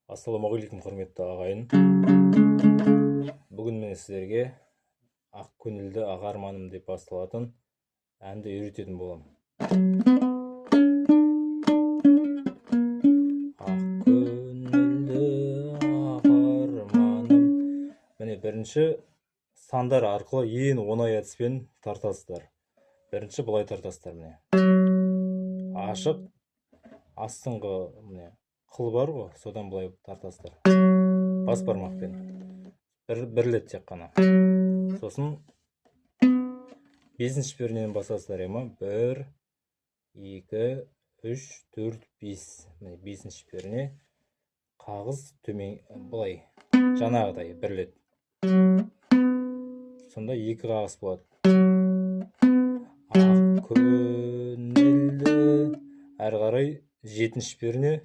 Ассалаумағалейкум, құрметті ағайын. Бүгін мен сіздерге ақ көңілді ақ арманым деп басталатын әнді үйрететін болам. Ақ көңілді ақ арманым. Міне бірінші сандар арқылы ең оңай әдіспен тартасыздар. Бірінші былай тартасыздар, міне. Ашық астыңғы міне қыл бар ғой, содан былай тартасыздар. Бас бармақпен. Бірлет тек қана. Сосын 5-ші пернеден басасыздар, ема. 1, 2, 3, 4, 5. Міне 5-ші перне. Қағыз төмен былай. Жаңағыдай бірлет. Сонда 2 қағыз болады. Ақ көңілді. Әрі қарай 7-ші перне.